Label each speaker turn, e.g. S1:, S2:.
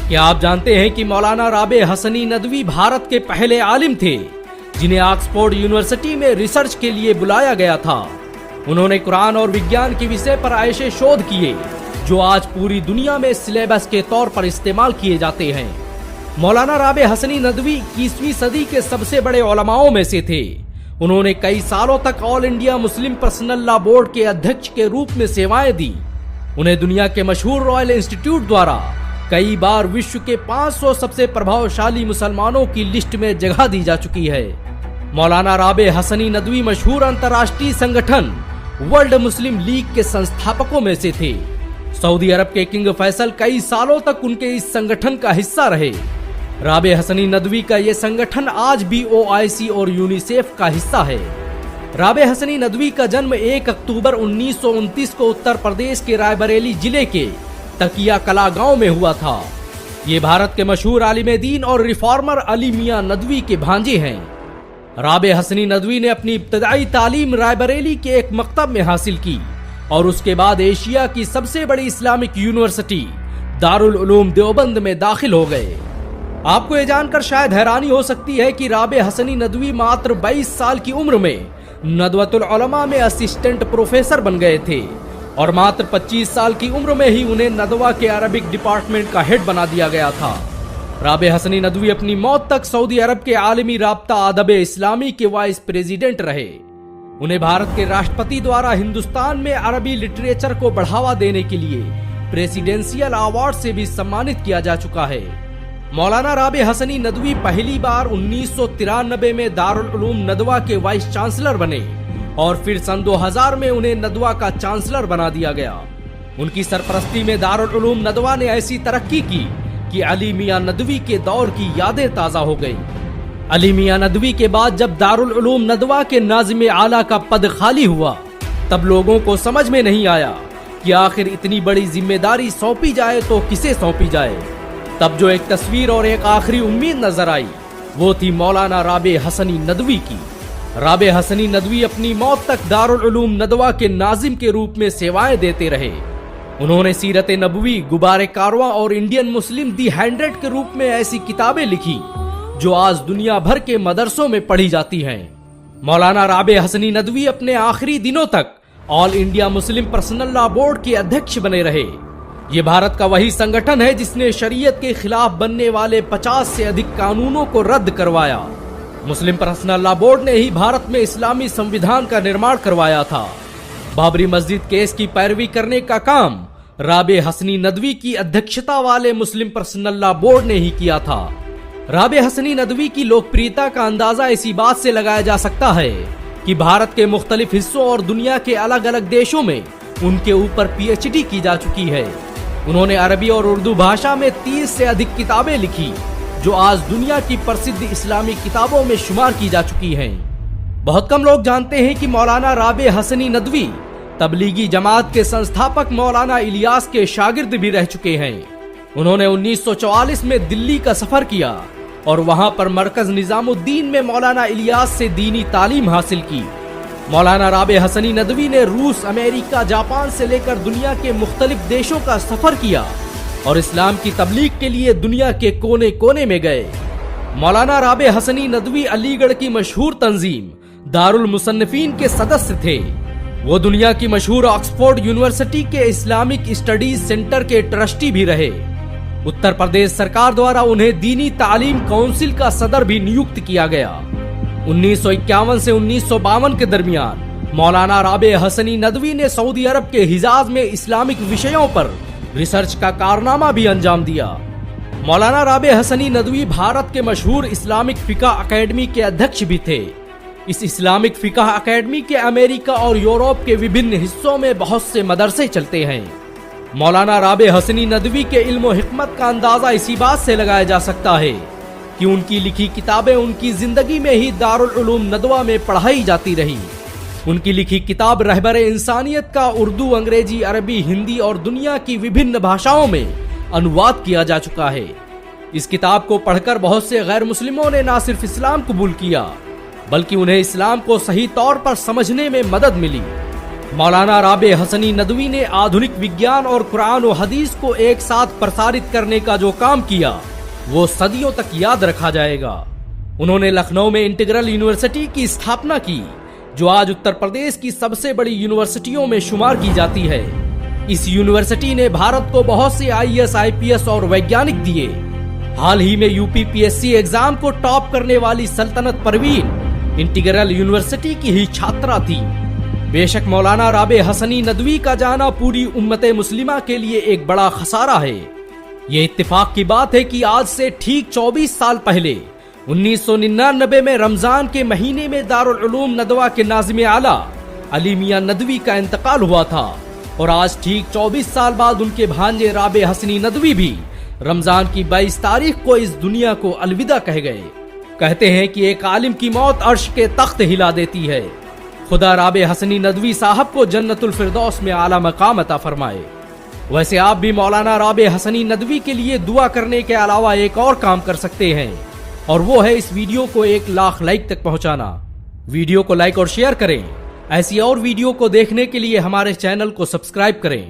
S1: क्या आप जानते हैं कि मौलाना राबे हसनी नदवी भारत के पहले आलिम थे जिन्हें ऑक्सफोर्ड यूनिवर्सिटी में रिसर्च के लिए बुलाया गया था। उन्होंने कुरान और विज्ञान के विषय पर ऐसे शोध किए जो आज पूरी दुनिया में सिलेबस के तौर पर इस्तेमाल किए जाते हैं। मौलाना राबे हसनी नदवी 21वीं सदी के सबसे बड़े उलमाओं में से थे। उन्होंने कई सालों तक all India Muslim personal law board के अध्यक्ष के रूप में सेवाएं दी। उन्हें दुनिया के मशहूर रॉयल इंस्टीट्यूट द्वारा कई बार विश्व के 500 सबसे प्रभावशाली मुसलमानों की लिस्ट में जगह दी जा चुकी है। मौलाना राबे हसनी नदवी मशहूर अंतर्राष्ट्रीय संगठन वर्ल्ड मुस्लिम लीग के संस्थापकों में से थे। सऊदी अरब के किंग फैसल कई सालों तक उनके इस संगठन का हिस्सा रहे। राबे हसनी नदवी का ये संगठन आज भी OIC और यूनिसेफ का हिस्सा है। राबे हसनी नदवी का जन्म 1 अक्टूबर 1929 को उत्तर प्रदेश के रायबरेली जिले के तकिया कला गांव में हुआ था। ये भारत के मशहूर आलिम दीन और रिफॉर्मर अली मियां नदवी के भांजे हैं। राबे हसनी नदवी ने अपनी इब्तदाई तालीम रायबरेली के एक मकतब में हासिल की और उसके बाद एशिया की सबसे बड़ी इस्लामिक यूनिवर्सिटी दारुल उलूम देवबंद में दाखिल हो गए। आपको ये जानकर शायद हैरानी हो सकती है कि राबे हसनी नदवी मात्र 22 साल की उम्र में नदवतुल उलमा में असिस्टेंट प्रोफेसर बन गए थे और मात्र 25 साल की उम्र में ही उन्हें नदवा के अरबिक डिपार्टमेंट का हेड बना दिया गया था। राबे हसनी नदवी अपनी मौत तक सऊदी अरब के आलमी राब्ता अदब इस्लामी के वाइस प्रेसिडेंट रहे। उन्हें भारत के राष्ट्रपति द्वारा हिंदुस्तान में अरबी लिटरेचर को बढ़ावा देने के लिए प्रेसिडेंशियल अवार्ड से भी सम्मानित किया जा चुका है। मौलाना राबे हसनी नदवी पहली बार 1993 में दारुल उलूम नदवा के वाइस चांसलर बने और फिर सन 2000 में उन्हें नदवा का चांसलर बना दिया गया। उनकी सरपरस्ती में दारुल उलूम नदवा ने ऐसी तरक्की की कि अली मियां नदवी के दौर की यादें ताजा हो गई। अली मियां नदवी के बाद जब दारुल उलूम नदवा के नाज़िम आला का पद खाली हुआ तब लोगों को समझ में नहीं आया कि आखिर इतनी बड़ी जिम्मेदारी सौंपी जाए तो किसे सौंपी जाए। तब जो एक तस्वीर और एक आखिरी उम्मीद नजर आई वो थी मौलाना राबे हसनी नदवी की। राबे हसनी नदवी अपनी मौत तक दारुल उलूम नदवा के नाजिम के रूप में सेवाएं देते रहे। उन्होंने सीरत नबवी, गुबारे कारवां और इंडियन मुस्लिम दी 100 के रूप में ऐसी किताबें लिखी जो आज दुनिया भर के मदरसों में पढ़ी जाती हैं। मौलाना राबे हसनी नदवी अपने आखिरी दिनों तक all India Muslim personal law board के अध्यक्ष बने रहे। ये भारत का वही संगठन है जिसने शरीयत के खिलाफ बनने वाले 50 से अधिक कानूनों को रद्द करवाया। मुस्लिम पर्सनल लॉ बोर्ड ने ही भारत में इस्लामी संविधान का निर्माण करवाया था। बाबरी मस्जिद केस की पैरवी करने का काम राबे हसनी नदवी की अध्यक्षता वाले मुस्लिम पर्सनल लॉ बोर्ड ने ही किया था। राबे हसनी नदवी की लोकप्रियता का अंदाजा इसी बात से लगाया जा सकता है कि भारत के मुख्तलिफ हिस्सों और दुनिया के अलग अलग देशों में उनके ऊपर PhD की जा चुकी है। उन्होंने अरबी और उर्दू भाषा में 30 से अधिक किताबें लिखी जो आज दुनिया की प्रसिद्ध इस्लामी किताबों में शुमार की जा चुकी हैं। बहुत कम लोग जानते हैं कि मौलाना राबे हसनी नदवी तबलीगी जमात के संस्थापक मौलाना इलियास के शागिर्द भी रह चुके हैं। उन्होंने 1944 में दिल्ली का सफर किया और वहां पर मरकज निजामुद्दीन में मौलाना इलियास से दीनी तालीम हासिल की। मौलाना राबे हसनी नदवी ने रूस, अमेरिका, जापान से लेकर दुनिया के मुख्तलिफ देशों का सफर किया और इस्लाम की तबलीग के लिए दुनिया के कोने कोने में गए। मौलाना राबे हसनी नदवी अलीगढ़ की मशहूर तंजीम दारुल मुसन्निफीन के सदस्य थे। वो दुनिया की मशहूर ऑक्सफोर्ड यूनिवर्सिटी के इस्लामिक स्टडीज सेंटर के ट्रस्टी भी रहे। उत्तर प्रदेश सरकार द्वारा उन्हें दीनी तालीम काउंसिल का सदर भी नियुक्त किया गया। 1951 से 1952 के दरमियान मौलाना राबे हसनी नदवी ने सऊदी अरब के हिजाज में इस्लामिक विषयों पर रिसर्च का कारनामा भी अंजाम दिया। मौलाना राबे हसनी नदवी भारत के मशहूर इस्लामिक फिका अकेडमी के अध्यक्ष भी थे। इस इस्लामिक फिका अकेडमी के अमेरिका और यूरोप के विभिन्न हिस्सों में बहुत से मदरसे चलते हैं। मौलाना राबे हसनी नदवी के इल्म और हिकमत का अंदाजा इसी बात से लगाया जा सकता है कि उनकी लिखी किताबें उनकी जिंदगी में ही दारुल उलूम नदवा में पढ़ाई जाती रही। उनकी लिखी किताब रहबर इंसानियत का उर्दू, अंग्रेजी, अरबी, हिंदी और दुनिया की विभिन्न भाषाओं में अनुवाद किया जा चुका है। इस किताब को पढ़कर बहुत से गैर मुस्लिमों ने न सिर्फ इस्लाम कबूल किया बल्कि उन्हें इस्लाम को सही तौर पर समझने में मदद मिली। मौलाना राबे हसनी नदवी ने आधुनिक विज्ञान और कुरान और हदीस को एक साथ प्रसारित करने का जो काम किया वो सदियों तक याद रखा जाएगा। उन्होंने लखनऊ में इंटीग्रल यूनिवर्सिटी की स्थापना की, जो आज उत्तर प्रदेश की सबसे बड़ी यूनिवर्सिटियों में शुमार की जाती है। इस यूनिवर्सिटी ने भारत को बहुत से IAS, IPS और वैज्ञानिक दिए। हाल ही में UPPSC एग्जाम को टॉप करने वाली सल्तनत परवीन इंटीग्रल यूनिवर्सिटी की ही छात्रा थी। बेशक मौलाना राबे हसनी नदवी का जाना पूरी उम्मत मुस्लिमा के लिए एक बड़ा खसारा है। ये इत्तेफाक की बात है कि आज से ठीक 24 साल पहले 1999 में रमजान के महीने में दारुल उलूम नदवा के नाज़िम आला अली मियां नदवी का इंतकाल हुआ था और आज ठीक 24 साल बाद उनके भांजे राबे हसनी नदवी भी रमजान की 22 तारीख को इस दुनिया को अलविदा कह गए। कहते हैं कि एक आलिम की मौत अर्श के तख्त हिला देती है। खुदा राबे हसनी नदवी साहब को जन्नतुल फिरदौस में आला मकाम अता फरमाए। वैसे आप भी मौलाना राबे हसनी नदवी के लिए दुआ करने के अलावा एक और काम कर सकते हैं, और वो है इस वीडियो को 1 लाख लाइक तक पहुंचाना। वीडियो को लाइक और शेयर करें। ऐसी और वीडियो को देखने के लिए हमारे चैनल को सब्सक्राइब करें।